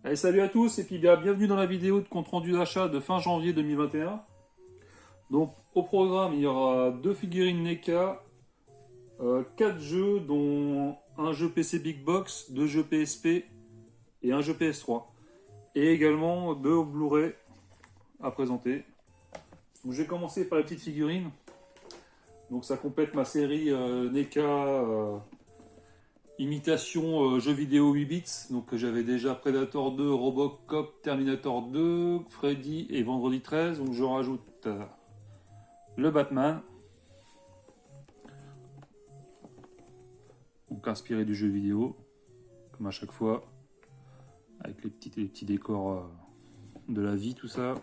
Allez, salut à tous et puis bienvenue dans la vidéo de compte rendu d'achat de fin janvier 2021. Donc au programme il y aura 2 figurines NECA, 4 jeux dont un jeu PC Big Box, 2 jeux PSP et un jeu PS3. Et également 2 Blu-ray à présenter. Donc, je vais commencer par la petite figurine. Donc ça complète ma série NECA imitation jeux vidéo 8 bits. Donc j'avais déjà Predator 2, Robocop, Terminator 2, Freddy et Vendredi 13. Donc je rajoute le Batman. Donc inspiré du jeu vidéo, comme à chaque fois, avec les petits décors de la vie, tout ça.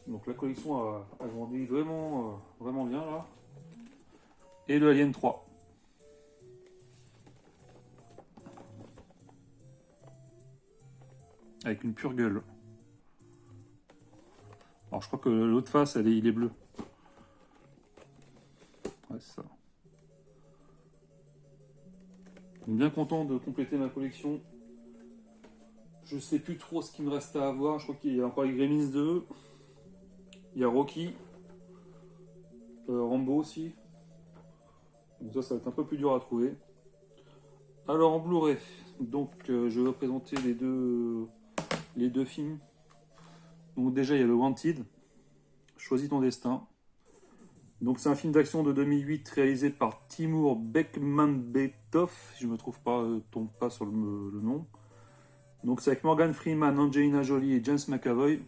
Donc la collection a grandi vraiment bien là. Et le Alien 3. Avec une pure gueule. Alors je crois que l'autre face, il est bleu. Ouais, c'est ça. Donc, bien content de compléter ma collection. Je sais plus trop ce qu'il me reste à avoir. Je crois qu'il y a encore les Gremlins 2. Il y a Rocky. Rambo aussi. Donc ça va être un peu plus dur à trouver. Alors en Blu-ray, donc je vais présenter les deux films. Donc déjà il y a le Wanted, Choisis ton destin. Donc c'est un film d'action de 2008 réalisé par Timur Bekmambetov, si je ne me trompe pas sur le nom. Donc c'est avec Morgan Freeman, Angelina Jolie et James McAvoy,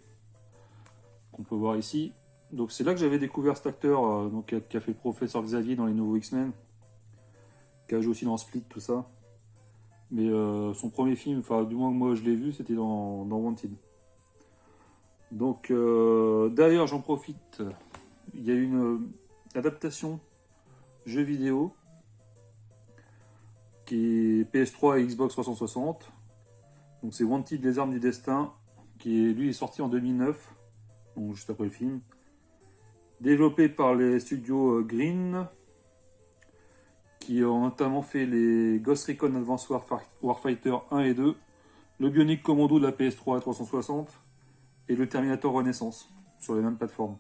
qu'on peut voir ici. Donc c'est là que j'avais découvert cet acteur qui a fait le professeur Xavier dans les nouveaux X-Men, qui a joué aussi dans Split, tout ça. Mais son premier film, enfin du moins que moi je l'ai vu, c'était dans Wanted. Donc d'ailleurs j'en profite, il y a une adaptation jeu vidéo qui est PS3 et Xbox 360. Donc c'est Wanted, les armes du destin, lui est sorti en 2009, donc juste après le film. Développé par les studios Green, qui ont notamment fait les Ghost Recon Advanced Warfighter 1 et 2, le Bionic Commando de la PS3 et 360, et le Terminator Renaissance, sur les mêmes plateformes.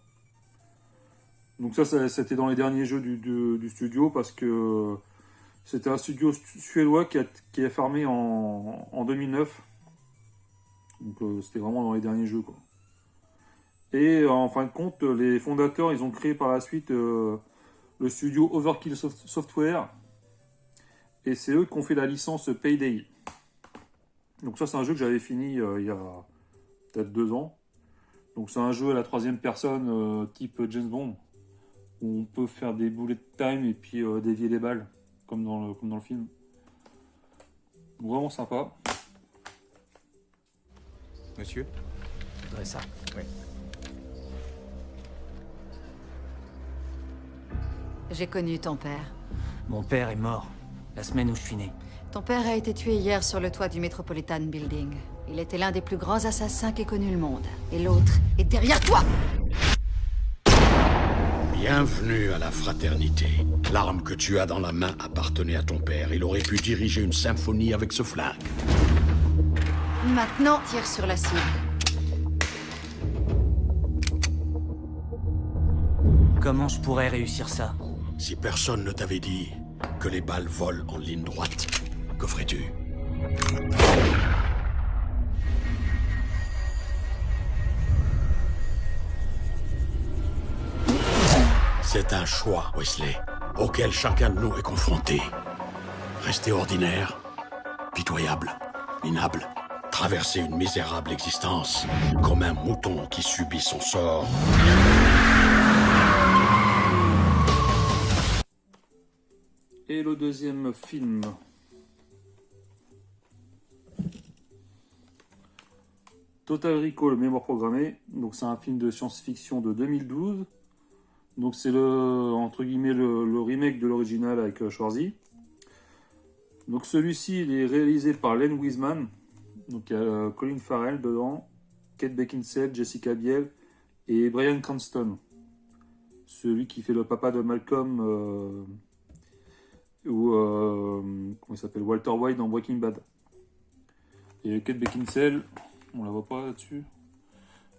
Donc ça c'était dans les derniers jeux du studio, parce que c'était un studio suédois qui a fermé en 2009. Donc c'était vraiment dans les derniers jeux, quoi. Et en fin de compte, les fondateurs, ils ont créé par la suite le studio Overkill Software. Et c'est eux qui ont fait la licence Payday. Donc ça, c'est un jeu que j'avais fini il y a peut-être 2 ans. Donc c'est un jeu à la 3e personne type James Bond, où on peut faire des bullet time et puis dévier les balles, comme dans le film. Donc, vraiment sympa. Monsieur, je voudrais ça. Oui. J'ai connu ton père. Mon père est mort la semaine où je suis né. Ton père a été tué hier sur le toit du Metropolitan Building. Il était l'un des plus grands assassins qu'ait connu le monde. Et l'autre est derrière toi! Bienvenue à la fraternité. L'arme que tu as dans la main appartenait à ton père. Il aurait pu diriger une symphonie avec ce flingue. Maintenant, tire sur la cible. Comment je pourrais réussir ça? Si personne ne t'avait dit que les balles volent en ligne droite, que ferais-tu? C'est un choix, Wesley, auquel chacun de nous est confronté. Rester ordinaire, pitoyable, minable, traverser une misérable existence, comme un mouton qui subit son sort. Et le deuxième film. Total Recall, mémoire programmée. Donc c'est un film de science-fiction de 2012. Donc c'est entre guillemets le remake de l'original avec Schwarzy. Donc celui-ci il est réalisé par Len Wiseman. Donc il y a Colin Farrell dedans, Kate Beckinsale, Jessica Biel et Bryan Cranston. Celui qui fait le papa de Malcolm ou comment il s'appelle, Walter White dans Breaking Bad. Et Kate Beckinsale, on la voit pas là-dessus.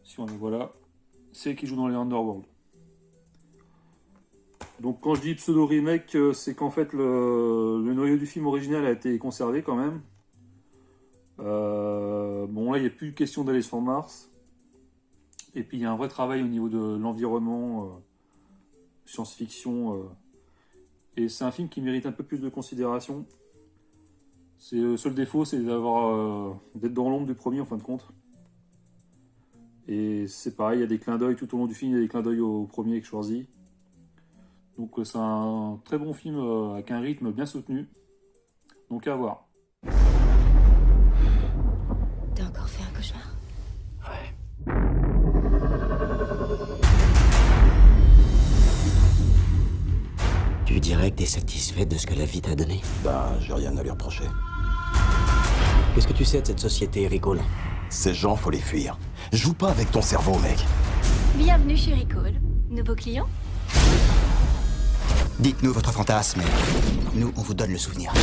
Si on la voit là, c'est elle qui joue dans les Underworld. Donc quand je dis pseudo remake, c'est qu'en fait le noyau du film original a été conservé quand même. Bon là il n'y a plus question d'aller sur Mars. Et puis il y a un vrai travail au niveau de l'environnement, science-fiction. Et c'est un film qui mérite un peu plus de considération. C'est le seul défaut, c'est d'être dans l'ombre du premier en fin de compte. Et c'est pareil, il y a des clins d'œil tout au long du film, il y a des clins d'œil au premier avec Schwarzy. Donc c'est un très bon film avec un rythme bien soutenu. Donc à voir. T'as encore fait un cauchemar? Ouais. Tu dirais que t'es satisfaite de ce que la vie t'a donné? Ben, j'ai rien à lui reprocher. Qu'est-ce que tu sais de cette société, Recall? Ces gens, faut les fuir. Joue pas avec ton cerveau, mec. Bienvenue chez Recall. Nouveau client? Dites-nous votre fantasme, et nous, on vous donne le souvenir.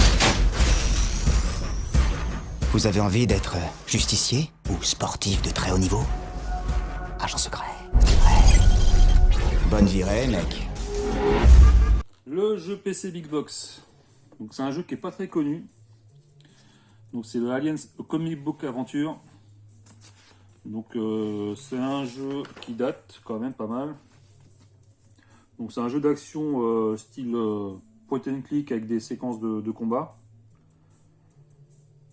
Vous avez envie d'être justicier ou sportif de très haut niveau? Agent secret. Ouais. Bonne virée, mec. Le jeu PC Big Box. Donc c'est un jeu qui est pas très connu. Donc c'est le Aliens Comic Book Adventure. Donc c'est un jeu qui date quand même pas mal. Donc c'est un jeu d'action style point and click avec des séquences de combat.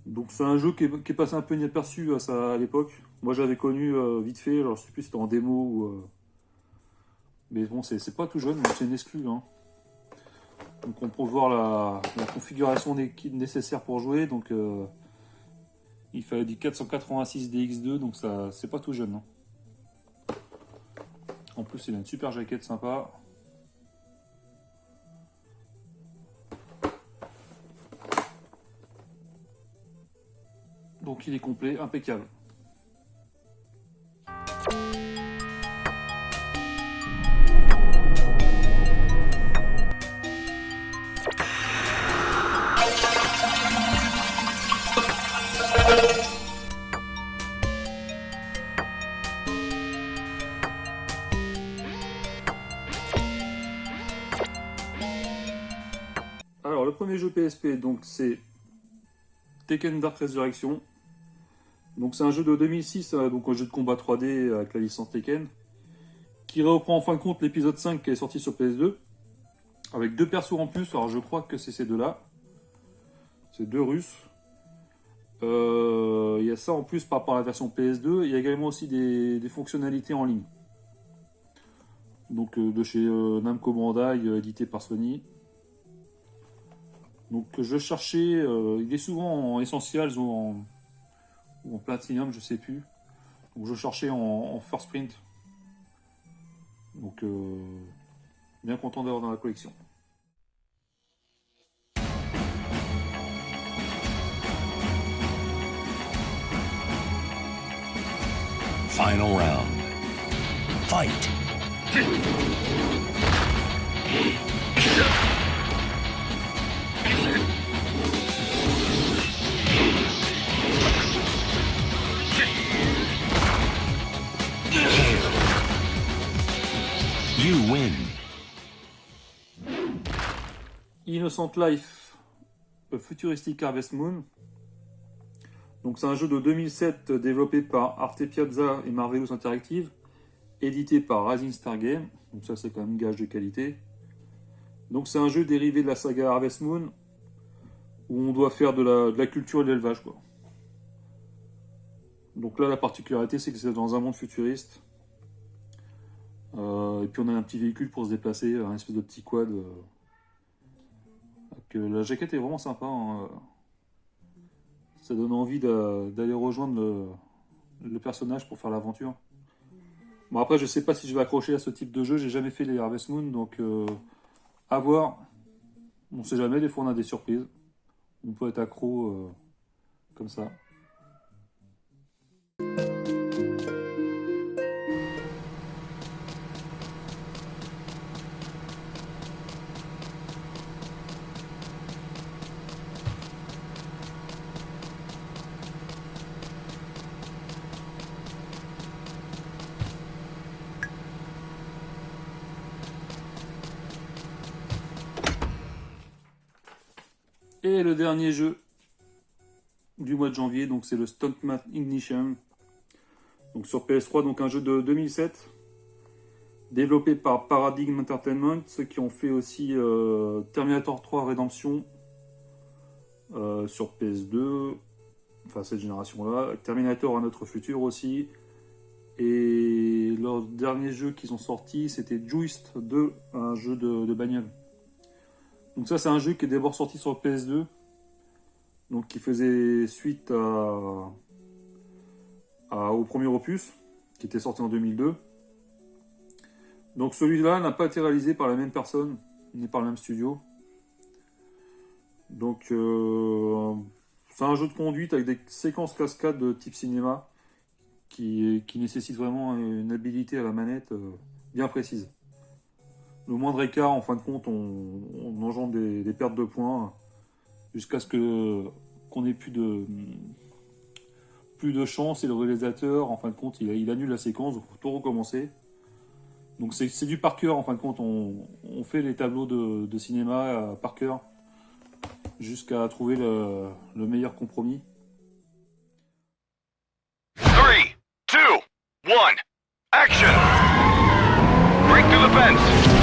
Donc c'est un jeu qui est passé un peu inaperçu à l'époque. Moi j'avais connu vite fait, alors je sais plus si c'était en démo ou... Mais bon c'est pas tout jeune, c'est une exclue. Hein. Donc on peut voir la configuration nécessaire pour jouer. Donc il fallait du 486 DX2, donc ça c'est pas tout jeune. Hein. En plus il a une super jaquette sympa. Donc il est complet, impeccable. Alors le premier jeu PSP, donc c'est Tekken Dark Resurrection. Donc c'est un jeu de 2006, donc un jeu de combat 3D avec la licence Tekken, qui reprend en fin de compte l'épisode 5 qui est sorti sur PS2, avec deux persos en plus. Alors je crois que c'est ces deux-là, c'est deux Russes. Il y a ça en plus par rapport à la version PS2. Il y a également aussi des fonctionnalités en ligne. Donc de chez Namco Bandai, édité par Sony. Donc je cherchais, il est souvent en Essentials ou en Platinum, je sais plus. Donc je cherchais en First Print. Donc bien content d'avoir dans la collection. Final round. Fight. You win. Innocent Life, A Futuristic Harvest Moon. Donc c'est un jeu de 2007 développé par Arte Piazza et Marvelous Interactive, édité par Rising Star Games. Donc ça c'est quand même gage de qualité. Donc c'est un jeu dérivé de la saga Harvest Moon, où on doit faire de la culture et de l'élevage, quoi. Donc là la particularité c'est que c'est dans un monde futuriste. Et puis on a un petit véhicule pour se déplacer, un espèce de petit quad. La jaquette est vraiment sympa. Hein. Ça donne envie d'aller rejoindre le personnage pour faire l'aventure. Bon après je sais pas si je vais accrocher à ce type de jeu, j'ai jamais fait les Harvest Moon, donc à voir. On sait jamais, des fois on a des surprises. On peut être accro comme ça. Et le dernier jeu du mois de janvier, donc c'est le Stuntman Ignition. Donc sur PS3, donc un jeu de 2007. Développé par Paradigm Entertainment, ceux qui ont fait aussi Terminator 3 Redemption sur PS2, enfin cette génération-là, Terminator Un Autre Futur aussi, et leur dernier jeu qu'ils ont sorti, c'était Juiced 2, un jeu de bagnole. Donc ça c'est un jeu qui est d'abord sorti sur PS2, donc qui faisait suite au premier opus, qui était sorti en 2002. Donc celui-là n'a pas été réalisé par la même personne, ni par le même studio. Donc c'est un jeu de conduite avec des séquences cascades de type cinéma qui nécessitent vraiment une habilité à la manette bien précise. Le moindre écart, en fin de compte, on engendre des pertes de points jusqu'à ce qu'on n'ait plus de chance et le réalisateur, en fin de compte, il annule la séquence, donc il faut tout recommencer. Donc c'est du par cœur, en fin de compte, on fait les tableaux de cinéma par cœur jusqu'à trouver le meilleur compromis. 3, 2, 1, action! Break through the fence!